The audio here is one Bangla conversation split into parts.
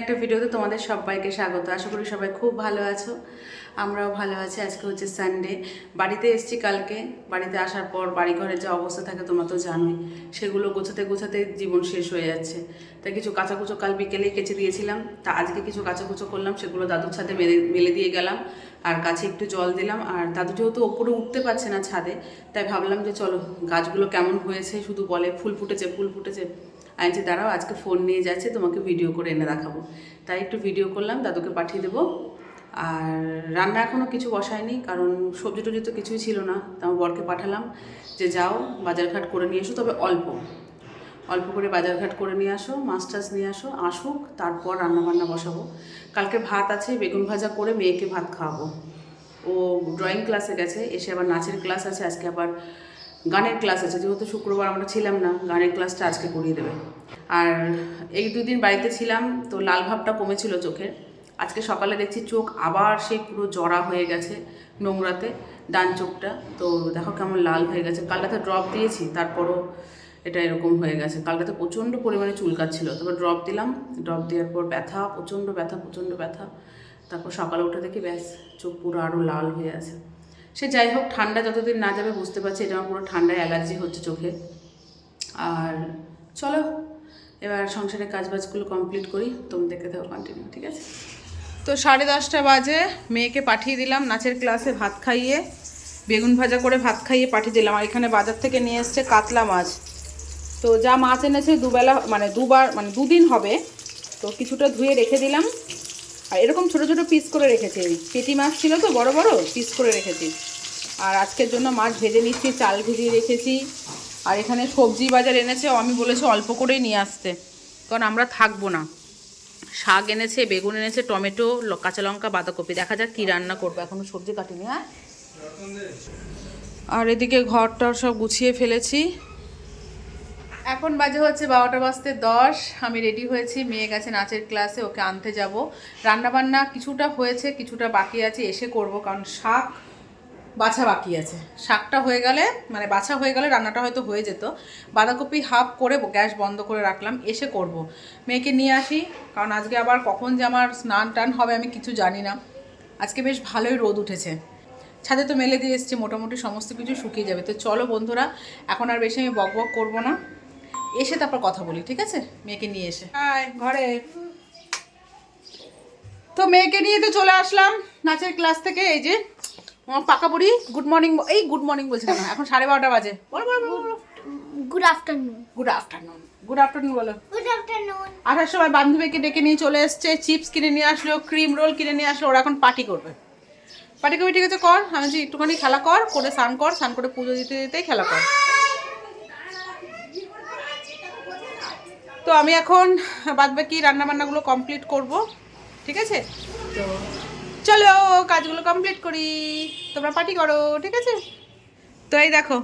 একটা ভিডিওতে তোমাদের সবাইকে স্বাগত। আশা করি সবাই খুব ভালো আছো, আমরাও ভালো আছি। আজকে হচ্ছে সানডে, বাড়িতে এসেছি কালকে। বাড়িতে আসার পর বাড়িঘরের যে অবস্থা থাকে তোমরা তো জানোই, সেগুলো গোছাতে গোছাতে জীবন শেষ হয়ে যাচ্ছে। তাই কিছু কাঁচাকুচো কাল বিকেলেই কেচে দিয়েছিলাম, তা আজকে কিছু কাঁচাকুচো করলাম, সেগুলো দাদুর ছাদে মেলে দিয়ে গেলাম। আর গাছে একটু জল দিলাম। আর দাদু যেহেতু ওপরে উঠতে পারছে না ছাদে, তাই ভাবলাম যে চলো গাছগুলো কেমন হয়েছে, শুধু বলে ফুল ফুটেছে ফুল ফুটেছে। আমি যে দাঁড়াও, আজকে ফোন নিয়ে যাচ্ছে, তোমাকে ভিডিও করে এনে দেখাবো। তাই একটু ভিডিও করলাম, দাদুকে পাঠিয়ে দেবো। আর রান্না এখনও কিছু বসায়নি, কারণ সবজি টবজি তো কিছুই ছিল না। তো আমার বরকে পাঠালাম যে যাও বাজারঘাট করে নিয়ে এসো, তবে অল্প অল্প করে বাজারঘাট করে নিয়ে আসো, মাছ টাছ নিয়ে আসুক, তারপর রান্নাবান্না বসাবো। কালকে ভাত আছে, বেগুন ভাজা করে মেয়েকে ভাত খাওয়াবো। ও ড্রয়িং ক্লাসে গেছে, এসে আবার নাচের ক্লাস আছে, আজকে আবার গানের ক্লাস আছে। যেহেতু শুক্রবার আমরা ছিলাম না, গানের ক্লাসটা আজকে করিয়ে দেবে। আর এই দুদিন বাড়িতে ছিলাম তো লাল ভাবটা কমেছিল চোখের। আজকে সকালে দেখছি চোখ আবার সেই পুরো জড়া হয়ে গেছে নোংরাতে, ডান চোখটা। তো দেখো কেমন লাল হয়ে গেছে। কালটাতে ড্রপ দিয়েছি, তারপরও এটা এরকম হয়ে গেছে। কালটাতে প্রচণ্ড পরিমাণে চুলকাচ্ছিল, তারপর ড্রপ দিলাম, ড্রপ দেওয়ার পর ব্যথা, প্রচণ্ড ব্যথা। তারপর সকালে উঠে দেখি ব্যাস চোখ পুরো আরও লাল হয়ে আছে। সে যাই হোক, ঠান্ডা যতদিন না যাবে, বুঝতে পারছি এটা আমার পুরো ঠান্ডায় অ্যালার্জি হচ্ছে চোখে। আর চলো এবার সংসারের কাজবাজগুলো কমপ্লিট করি, তুমি দেখতে থাকো কন্টিনিউ, ঠিক আছে? তো 10:30 বাজে মেয়েকে পাঠিয়ে দিলাম নাচের ক্লাসে, ভাত খাইয়ে বেগুন ভাজা করে ভাত খাইয়ে পাঠিয়ে দিলাম। আর এখানে বাজার থেকে নিয়ে এসছে কাতলা মাছ। তো যা মাছ এনেছে দুবেলা, মানে দুদিন হবে, তো কিছুটা ধুয়ে রেখে দিলাম। আর এরকম ছোট ছোট পিস করে রেখেছি, পেটি মাছ ছিল তো বড় বড় পিস করে রেখেছি। আর আজকের জন্য মাছ ভেজে নিচ্ছি, চাল ভিজিয়ে রেখেছি। আর এখানে সবজি বাজার এনেছে, আমি বলেছি অল্প করেই নিয়ে আসতে, কারণ আমরা থাকবো না। শাক এনেছে, বেগুন এনেছে, টমেটো, কাঁচা লঙ্কা, বাঁধাকপি। দেখা যাক কী রান্না করবো, এখনও সবজি কাটিনি। হ্যাঁ, আর এদিকে ঘরটা সব গুছিয়ে ফেলেছি। এখন বাজে হচ্ছে 12:10। আমি রেডি হয়েছি, মেয়ে গেছে নাচের ক্লাসে, ওকে আনতে যাব। রান্নাবান্না কিছুটা হয়েছে, কিছুটা বাকি আছে, এসে করব, কারণ শাক বাছা বাকি আছে। শাকটা হয়ে গেলে, মানে বাছা হয়ে গেলে রান্নাটা হয়তো হয়ে যেত। বাঁধাকপি হাফ করে গ্যাস বন্ধ করে রাখলাম, এসে করব। মেয়েকে নিয়ে আসি, কারণ আজকে আবার কখন যে আমার স্নান টান হবে আমি কিছু জানি না। আজকে বেশ ভালোই রোদ উঠেছে, ছাদে তো মেলে দিয়ে এসেছি, মোটামুটি সমস্ত কিছু শুকিয়ে যাবে। তো চলো বন্ধুরা, এখন আর বেশি আমি বক করবো না, এসে তারপর কথা বলি, ঠিক আছে? মেয়েকে নিয়ে এসে ঘরে। তো মেয়েকে নিয়ে তো চলে আসলাম নাচের ক্লাস থেকে। এই যে আমার পাকা বুড়ি গুড মর্নিং, এই গুড মর্নিং বলছে না, এখন 12:30 বাজে। Good afternoon. গুড আফটারনুন বলো। Good afternoon. আসার সময় বান্ধবীকে ডেকে নিয়ে চলে এসছে, চিপস কিনে নিয়ে আসলো, ক্রিম রোল কিনে নিয়ে আসলো। ওরা এখন পার্টি করবে। ঠিক আছে কর, আমি যে একটুখানি খেলা করে স্নান করে পুজো দিতে দিতেই খেলা কর। তো আমি এখন বাদবাকি রান্নাবান্নাগুলো কমপ্লিট করব, ঠিক আছে? তো চলো কাজগুলো কমপ্লিট করি, তোমরা পার্টি করো, ঠিক আছে? তো এই দেখো,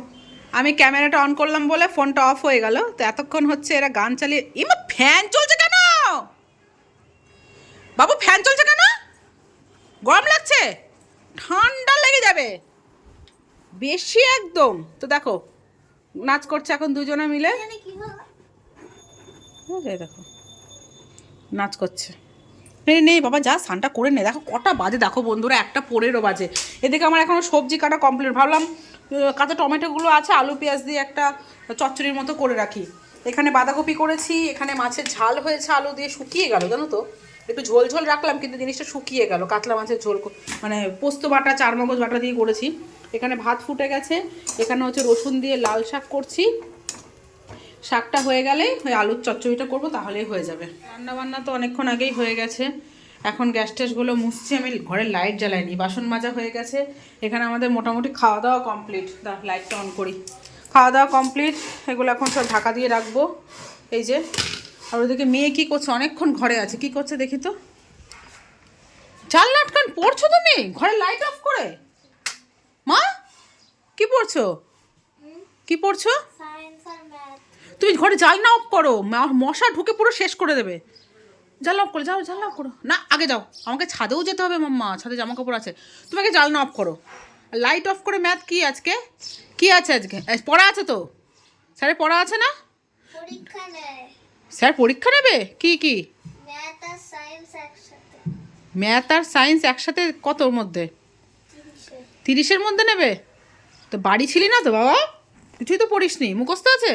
আমি ক্যামেরাটা অন করলাম বলে ফোনটা অফ হয়ে গেল। তো এতক্ষণ হচ্ছে এরা গান চালিয়ে, ইমা ফ্যান চলছে কেন বাবু? ফ্যান চলছে কেন? গরম লাগছে? ঠান্ডা লেগে যাবে বেশি একদম। তো দেখো নাচ করছে এখন দুজনে মিলে, দেখো নাচ করছে। নেই বাবা, যা স্নানটা করে নে। দেখো কটা বাজে, দেখো বন্ধুরা 1:15 বাজে। এদিকে আমার এখনও সবজি কাটা কমপ্লিট। ভাবলাম কাঁচা টমেটোগুলো আছে, আলু পেঁয়াজ দিয়ে একটা চচ্চড়ির মতো করে রাখি। এখানে বাঁধাকপি করেছি, এখানে মাছের ঝাল হয়েছে, আলু দিয়ে শুকিয়ে গেল জানো তো। একটু ঝোল ঝোল রাখলাম, কিন্তু জিনিসটা শুকিয়ে গেল। কাতলা মাছের ঝোল, মানে পোস্ত বাটা, চারমগজ বাটা দিয়ে করেছি। এখানে ভাত ফুটে গেছে, এখানে হচ্ছে রসুন দিয়ে লাল শাক করছি। শাকটা হয়ে গেলেই ওই আলুর চচ্চড়িটা করবো, তাহলেই হয়ে যাবে। রান্নাবান্না তো অনেকক্ষণ আগেই হয়ে গেছে। এখন গ্যাস ট্যাসগুলো মুছছি, আমি ঘরের লাইট জ্বালাইনি, বাসন মাজা হয়ে গেছে। এখানে আমাদের মোটামুটি খাওয়া দাওয়া কমপ্লিট। লাইটটা অন করি। খাওয়া দাওয়া কমপ্লিট, এগুলো এখন সব ঢাকা দিয়ে রাখবো। এই যে, আর ওদিকে মেয়ে কী করছে, অনেকক্ষণ ঘরে আছে, কি করছে দেখি তো। জানলা আটকান পড়ছো তুমি ঘরে লাইট অফ করে? মা কি পড়ছো? কি পড়ছো? তুমি ঘরে জানলা অফ করো, মশা ঢুকে পুরো শেষ করে দেবে। জানলা অফ করো, যাও জানলা অফ করো। না আগে যাও, আমাকে ছাদেও যেতে হবে মাম্মা, ছাদে জামা কাপড় আছে। তোমাকে জানলা অফ করো, লাইট অফ করে। ম্যাথ কি আজকে, কি আছে আজকে? পড়া আছে তো, স্যারের পড়া আছে না? পরীক্ষা নেই। স্যার পরীক্ষা নেবে? কি কি? ম্যাথ আর সায়েন্স একসাথে ম্যাথ আর সায়েন্স একসাথে কতর মধ্যে? 30-এর মধ্যে নেবে? তো বাড়ি ছিলি না তো বাবা, কিছুই তো পড়িসনি, মুখস্থ আছে?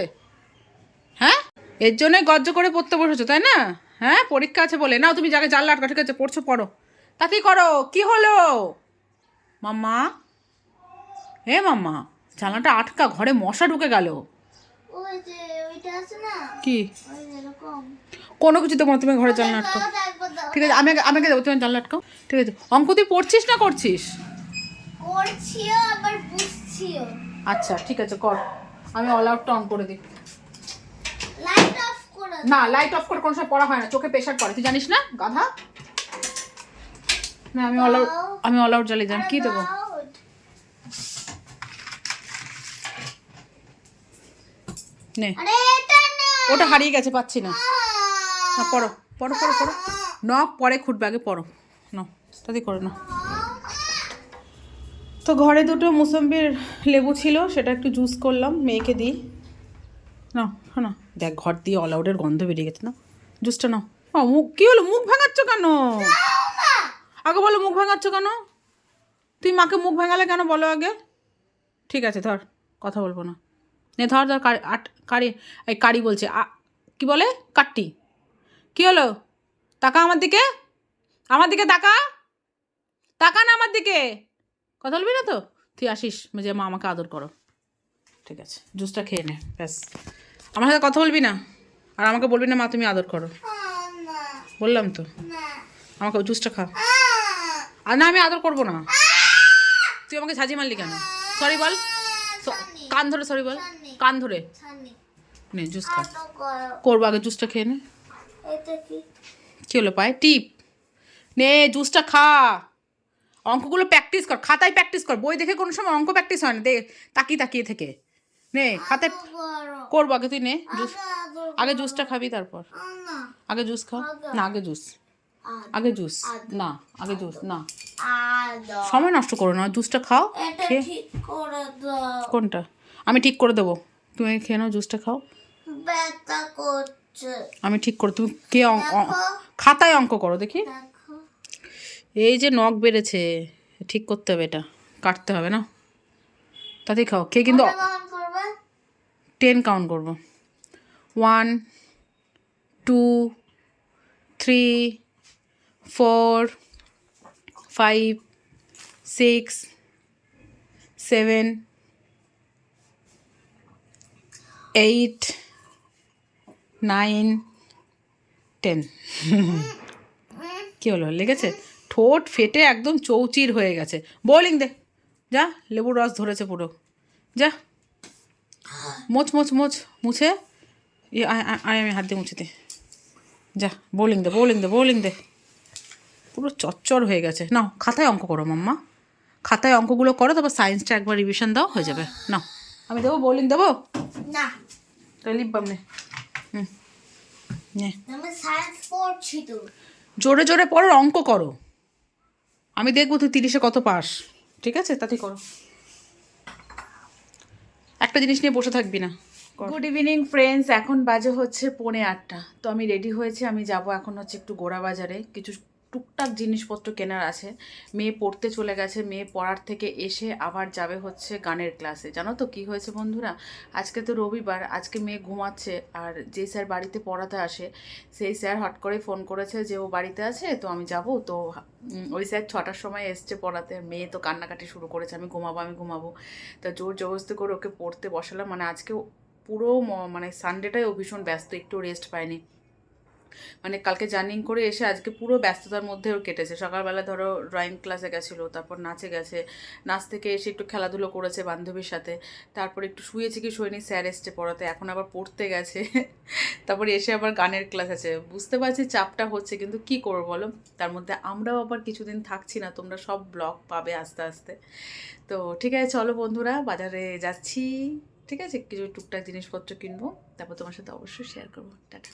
হ্যাঁ, এর জন্যই গজ্জ করে পড়তে বসেছো তাই না? হ্যাঁ, পরীক্ষা আছে বলে। নাও তুমি জায়গায় জানলা আটকা, ঠিক আছে, পড়ছো পড়ো, তাতেই করো। কি হলো মাম্মা? হে মাম্মা, জানলাটা আটকা, ঘরে মশা ঢুকে গেল। ওই যে ওইটা আছে না, কি? ওই এরকম কোনো কিছু দেবো না, তুমি ঘরে জানলা আটকাও। দাদা একবার দাও। ঠিক আছে, আমাকে দেবো, তুমি জানলা আটকাও। ঠিক আছে, অঙ্ক তুই পড়ছিস না করছিস? করছিও আবার বুঝছিও। আচ্ছা ঠিক আছে, কর। আমি অল আউটটা অন করে দিই। লাইট অফ করে না, লাইট অফ করে কোনো সময় পড়া হয় না, চোখে প্রেশার পড়ে, তুই জানিস না গাধা? না, আমি অল আউট জ্বালিয়ে দিলাম। কি দেবো? দাও। নে, আরে এটা না। ওটা হারিয়ে গেছে, পাচ্ছি না। না, পড়ো পড়ো পড়ো পড়ো। নখ পরে খুঁটবে, আগে পড়ো। না, তাতে করো না। তো ঘরে দুটো মুসম্বির লেবু ছিল, সেটা একটু জুস করলাম, মেয়েকে দিই। না না, দেখ ঘর দিয়ে অল আউটের গন্ধ বেরিয়ে গেছে না, জুসটা নাও। মুখ কী হলো, মুখ ভাঙাচ্ছ কেন? আগে বলো মুখ ভাঙাচ্ছ কেন? তুই মাকে মুখ ভাঙালে কেন বলো আগে? ঠিক আছে, ধর, কথা বলবো না। নে ধর ধর, কারি, এই কারি বলছে, কি বলে, কাট্টি। কি হলো? তাকা আমার দিকে, আমার দিকে তাকা, তাকা না আমার দিকে। কথা বলবি না তো? তুই আসিস যে মা আমাকে আদর করো। ঠিক আছে, জুসটা খেয়ে নে, ব্যাস। আমার সাথে কথা বলবি না, আর আমাকে বলবি না মা তুমি আদর করো। না বললাম তো, না আমাকে জুসটা খা। আর না, আমি আদর করবো না। তুই আমাকে ঝাঁঝি মারলি কেন? সরি বল, কান ধরে সরি বল, কান ধরে। ছানি নে জুস খা। আটো করো। করবো, আগে জুসটা খেয়ে নে। এটা কি? কী হলো পায়ে টিপ? নে জুসটা খা। অঙ্কগুলো প্র্যাকটিস কর, খাতায় প্র্যাকটিস কর, বই দেখে কোনো সময় অঙ্ক প্র্যাকটিস হয় না, তাকিয়ে তাকিয়ে থেকে। নে খাতায় করো। করবো, আগে তুই নে জুস। আদো আগে জুসটা খাবি তারপর। না আগে জুস খা। না, আগে জুস, আগে জুস। না, আগে জুস না, আদো সময় নষ্ট করো না, জুসটা খাও। এটা খেয়ে ঠিক করে দাও। কোনটা? আমি ঠিক করে দেবো, তুমি খেয়ে নাও, জুসটা খাও। ব্যথা করছে। আমি ঠিক করে, তুমি কে দেখো। খাতায় অঙ্ক করো দেখি। দেখো এই যে নখ বেড়েছে, ঠিক করতে হবে, এটা কাটতে হবে না, তাতেই খাও। খেয়ে কিন্তু ওটা কখন করবে? 10 কাউন্ট করবো। 1 2 3 4 5 6 7 8 9 10 কী হলো, লেগেছে? ঠোঁট ফেটে একদম চৌচির হয়ে গেছে। বোলিং দে, যা, লেবুর রস ধরেছে পুরো, যা মোচ মোচ মোচ, মুছে আমি হাত দিয়ে মুছে দে, যা। বোলিং দে বোলিং দে বোলিং দে, পুরো চচ্চর হয়ে গেছে। নাও খাতায় অঙ্ক করো মাম্মা, খাতায় অঙ্কগুলো করো, তারপর সায়েন্সটা একবার রিভিশন দাও, হয়ে যাবে। নাও, আমি দেবো বোলিং দেবো, না তাই লিপ বাম নে। নে, আমি সায়েন্স পড়ছি তো। জোরে জোরে পড়ো, অঙ্ক করো, আমি দেখবো তুই 30-এ কত পাস। ঠিক আছে, তাতেই করো, একটা জিনিস নিয়ে বসে থাকবি না। গুড ইভিনিং ফ্রেন্ডস, এখন বাজে হচ্ছে 7:45। তো আমি রেডি হয়েছি, আমি যাব এখন হচ্ছে একটু গোড়া বাজারে, কিছু টুকটাক জিনিসপত্র কেনার আছে। মেয়ে পড়তে চলে গেছে, মেয়ে পড়ার থেকে এসে আবার যাবে হচ্ছে গানের ক্লাসে। জানো তো কি হয়েছে বন্ধুরা, আজকে তো রবিবার, আজকে মেয়ে ঘুমাচ্ছে, আর যে স্যার বাড়িতে পড়াতে আসে সেই স্যার হট করে ফোন করেছে যে ও বাড়িতে আছে, তো আমি যাব। তো ওই স্যার 6টার সময় এসছে পড়াতে, মেয়ে তো কান্নাকাটি শুরু করেছে, আমি ঘুমাবো আমি ঘুমাবো। তা জোর জবরদস্তি করে ওকে পড়তে বসালাম। মানে আজকে পুরো মানে সানডেটাই ও ভীষণ ব্যস্ত, একটু রেস্ট পায়নি। মানে কালকে জার্নিং করে এসে আজকে পুরো ব্যস্ততার মধ্যে ওর কেটেছে। সকালবেলা ধরো ড্রয়িং ক্লাসে গেছিলো, তারপর নাচে গেছে, নাচ থেকে এসে একটু খেলাধুলো করেছে বান্ধবীর সাথে, তারপর একটু শুয়েছে কি শুয়েনি, স্যার এসছে পড়াতে, এখন আবার পড়তে গেছে, তারপর এসে আবার গানের ক্লাস আছে। বুঝতে পারছি চাপটা হচ্ছে, কিন্তু কি করবো বলো, তার মধ্যে আমরাও আবার কিছুদিন থাকছি না, তোমরা সব ব্লগ পাবে আস্তে আস্তে। তো ঠিক আছে, চলো বন্ধুরা, বাজারে যাচ্ছি। ঠিক আছে, কিছু টুকটাক জিনিসপত্র কিনবো, তারপর তোমার সাথে অবশ্যই শেয়ার করবো। টাটা।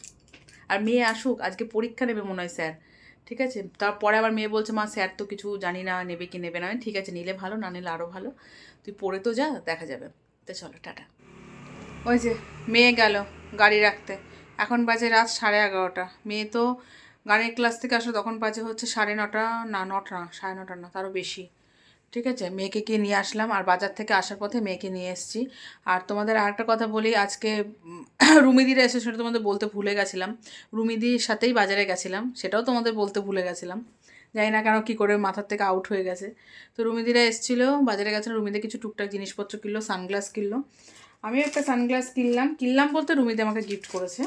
আর মেয়ে আসুক, আজকে পরীক্ষা নেবে মনে হয় স্যার। ঠিক আছে, তারপরে আবার মেয়ে বলছে মা স্যার তো কিছু জানি না, নেবে কি নেবে না। ঠিক আছে, নিলে ভালো, না নিলে আরও ভালো, তুই পড়ে তো যা, দেখা যাবে। তো চলো টাটা। ওই যে মেয়ে গেল গাড়ি রাখতে, এখন বাজে রাত 11:30। মেয়ে তো গানের ক্লাস থেকে আসলে তখন বাজে হচ্ছে 9:30, না 9টা, 9:30 না, তারও বেশি। ঠিক আছে, মেয়েকে গিয়ে নিয়ে আসলাম, আর বাজার থেকে আসার পথে মেয়েকে নিয়ে এসেছি। আর তোমাদের আরেকটা কথা বলি, আজকে রুমিদিরা এসে, সেটা তোমাদের বলতে ভুলে গেছিলাম। রুমিদির সাথেই বাজারে গেছিলাম, সেটাও তোমাদের বলতে ভুলে গেছিলাম। জানি না কেন কী করে মাথার থেকে আউট হয়ে গেছে। তো রুমিদিরা এসেছিলো, বাজারে গেছিলো, রুমিদি কিছু টুকটাক জিনিসপত্র কিনলো, সানগ্লাস কিনলো। আমিও একটা সানগ্লাস কিনলাম বলতে রুমিদি আমাকে গিফট করেছে,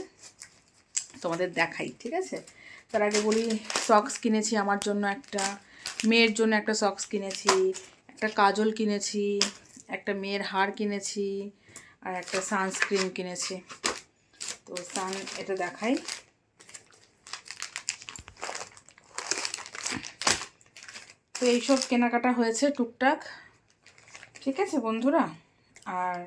তোমাদের দেখাই। ঠিক আছে, তার আগে বলি, সক্স কিনেছি আমার জন্য একটা, মেয়ের জন্য একটা সক্স কিনেছি, একটা কাজল কিনেছি, একটা মেয়ের হার কিনেছি, আর একটা সানস্ক্রিন কিনেছি। তো এটা দেখাই। তো এইসব কেনাকাটা হয়েছে টুকটাক। ঠিক আছে বন্ধুরা, আর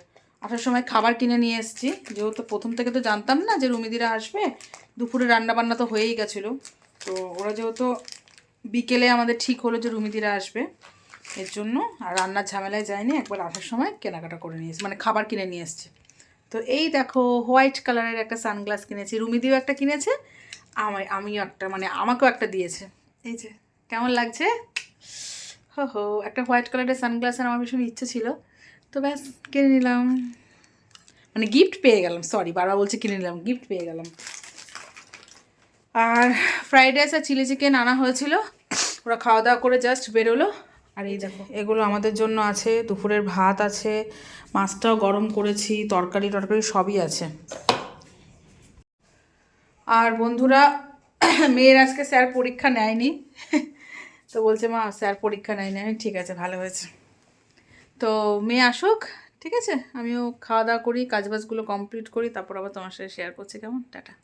আসার সময় খাবার কিনে নিয়ে এসেছি, যেহেতু প্রথম থেকে তো জানতাম না যে রুমিদিরা আসবে। দুপুরে রান্নাবান্না তো হয়েই গেছিলো, তো ওরা যেহেতু বিকেলে আমাদের ঠিক হলো যে রুমিদিরা আসবে, এর জন্য আর রান্নার ঝামেলায় যায়নি, একবার আসার সময় কেনাকাটা করে নিয়ে এসেছি, মানে খাবার কিনে নিয়ে এসছে। তো এই দেখো, হোয়াইট কালারের একটা সানগ্লাস কিনেছি, রুমিদিও একটা কিনেছে, আমিও একটা, মানে আমাকেও একটা দিয়েছে। এই যে, কেমন লাগছে? হো, একটা হোয়াইট কালারের সানগ্লাসের আমার ভীষণ ইচ্ছে ছিল, তো ব্যাস কিনে নিলাম, মানে গিফট পেয়ে গেলাম, সরি বারবার বলছি কিনে নিলাম, গিফট পেয়ে গেলাম। আর ফ্রাইড রাইস আর চিলি চিকেন আনা হয়েছিল, ওরা খাওয়া দাওয়া করে জাস্ট বেরোলো। আর এই দেখো, এগুলো আমাদের জন্য আছে, দুপুরের ভাত আছে, মাছটাও গরম করেছি, তরকারি সবই আছে। আর বন্ধুরা, মেয়ের আজকে স্যার পরীক্ষা নেয়নি, তো বলছে মা স্যার পরীক্ষা নেয়নি। আমি ঠিক আছে, ভালো হয়েছে। তো মেয়ে আসুক, ঠিক আছে, আমিও খাওয়া দাওয়া করি, কাজবাজগুলো কমপ্লিট করি, তারপর আবার তোমার সাথে শেয়ার করছি। কেমন? টাটা।